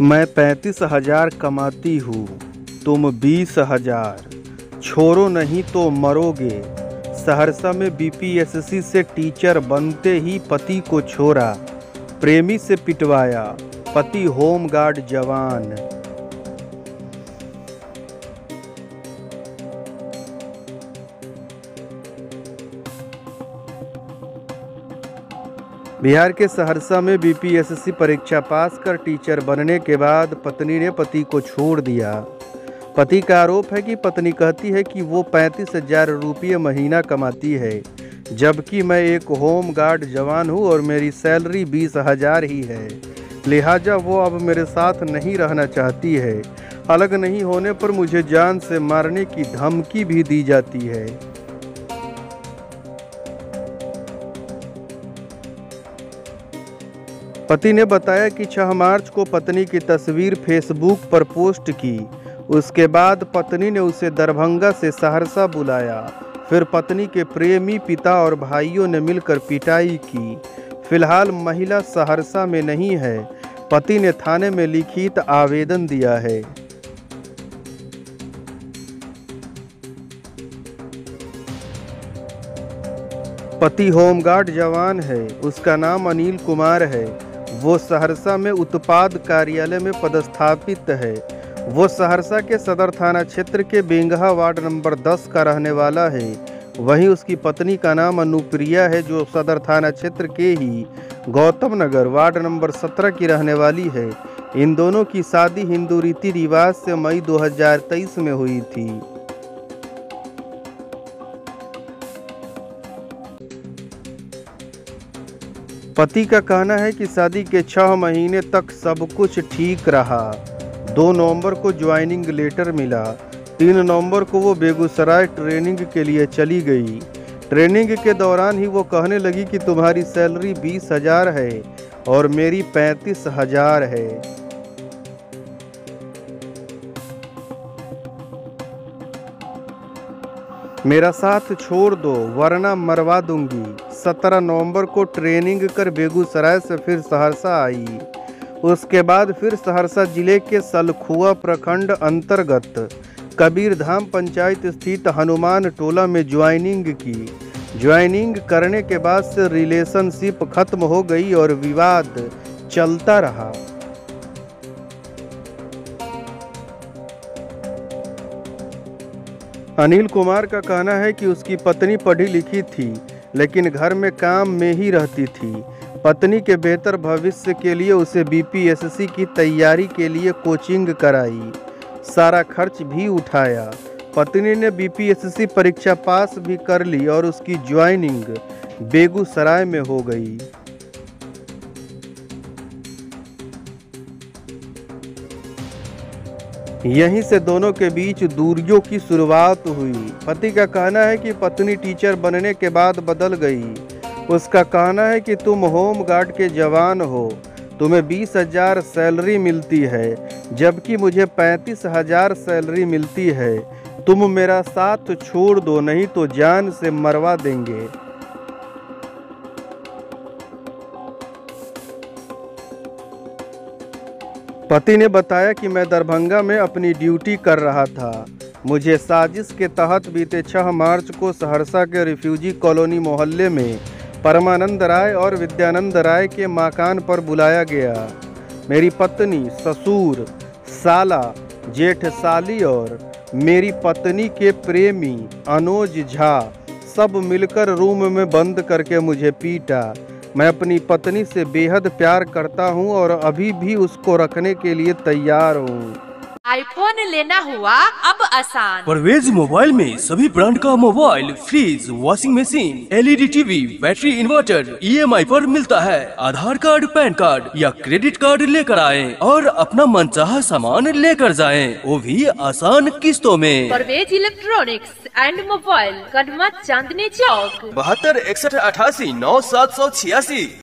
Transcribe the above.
मैं 35,000 कमाती हूँ, तुम 20,000। छोड़ो नहीं तो मरोगे। सहरसा में बीपीएससी से टीचर बनते ही पति को छोड़ा, प्रेमी से पिटवाया, पति होमगार्ड जवान। बिहार के सहरसा में बीपीएससी परीक्षा पास कर टीचर बनने के बाद पत्नी ने पति को छोड़ दिया। पति का आरोप है कि पत्नी कहती है कि वो 35,000 रुपये महीना कमाती है, जबकि मैं एक होम गार्ड जवान हूँ और मेरी सैलरी 20,000 ही है। लिहाजा वो अब मेरे साथ नहीं रहना चाहती है। अलग नहीं होने पर मुझे जान से मारने की धमकी भी दी जाती है। पति ने बताया कि 6 मार्च को पत्नी की तस्वीर फेसबुक पर पोस्ट की। उसके बाद पत्नी ने उसे दरभंगा से सहरसा बुलाया। फिर पत्नी के प्रेमी पिता और भाइयों ने मिलकर पिटाई की। फिलहाल महिला सहरसा में नहीं है। पति ने थाने में लिखित आवेदन दिया है। पति होमगार्ड जवान है। उसका नाम अनिल कुमार है। वो सहरसा में उत्पाद कार्यालय में पदस्थापित है। वो सहरसा के सदर थाना क्षेत्र के बेंगहा वार्ड नंबर 10 का रहने वाला है। वहीं उसकी पत्नी का नाम अनुप्रिया है, जो सदर थाना क्षेत्र के ही गौतम नगर वार्ड नंबर 17 की रहने वाली है। इन दोनों की शादी हिंदू रीति रिवाज से मई 2023 में हुई थी। पति का कहना है कि शादी के 6 महीने तक सब कुछ ठीक रहा। 2 नवंबर को ज्वाइनिंग लेटर मिला। 3 नवंबर को वो बेगूसराय ट्रेनिंग के लिए चली गई। ट्रेनिंग के दौरान ही वो कहने लगी कि तुम्हारी सैलरी 20,000 है और मेरी 35,000 है। मेरा साथ छोड़ दो वरना मरवा दूंगी। 17 नवंबर को ट्रेनिंग कर बेगूसराय से फिर सहरसा आई। उसके बाद फिर सहरसा जिले के सलखुआ प्रखंड अंतर्गत कबीरधाम पंचायत स्थित हनुमान टोला में ज्वाइनिंग की। ज्वाइनिंग करने के बाद से रिलेशनशिप खत्म हो गई और विवाद चलता रहा। अनिल कुमार का कहना है कि उसकी पत्नी पढ़ी लिखी थी, लेकिन घर में काम में ही रहती थी। पत्नी के बेहतर भविष्य के लिए उसे बीपीएससी की तैयारी के लिए कोचिंग कराई, सारा खर्च भी उठाया। पत्नी ने बीपीएससी परीक्षा पास भी कर ली और उसकी ज्वाइनिंग बेगूसराय में हो गई। यहीं से दोनों के बीच दूरियों की शुरुआत हुई। पति का कहना है कि पत्नी टीचर बनने के बाद बदल गई। उसका कहना है कि तुम होम गार्ड के जवान हो, तुम्हें 20,000 सैलरी मिलती है, जबकि मुझे 35,000 सैलरी मिलती है। तुम मेरा साथ छोड़ दो, नहीं तो जान से मरवा देंगे। पति ने बताया कि मैं दरभंगा में अपनी ड्यूटी कर रहा था। मुझे साजिश के तहत बीते 6 मार्च को सहरसा के रिफ्यूजी कॉलोनी मोहल्ले में परमानंद राय और विद्यानंद राय के मकान पर बुलाया गया। मेरी पत्नी, ससुर, साला, जेठ साली और मेरी पत्नी के प्रेमी अनुज झा सब मिलकर रूम में बंद करके मुझे पीटा। मैं अपनी पत्नी से बेहद प्यार करता हूं और अभी भी उसको रखने के लिए तैयार हूं। आईफोन लेना हुआ अब आसान। परवेज मोबाइल में सभी ब्रांड का mobile, fridge, washing machine, LED TV, battery, inverter EMI पर मिलता है। आधार कार्ड, पैन कार्ड या क्रेडिट कार्ड लेकर आएं और अपना मनचाहा सामान लेकर जाएं, वो भी आसान किस्तों में। Parvez electronics and mobile, Kadma, Chandni Chowk. 72 61 88 9 786।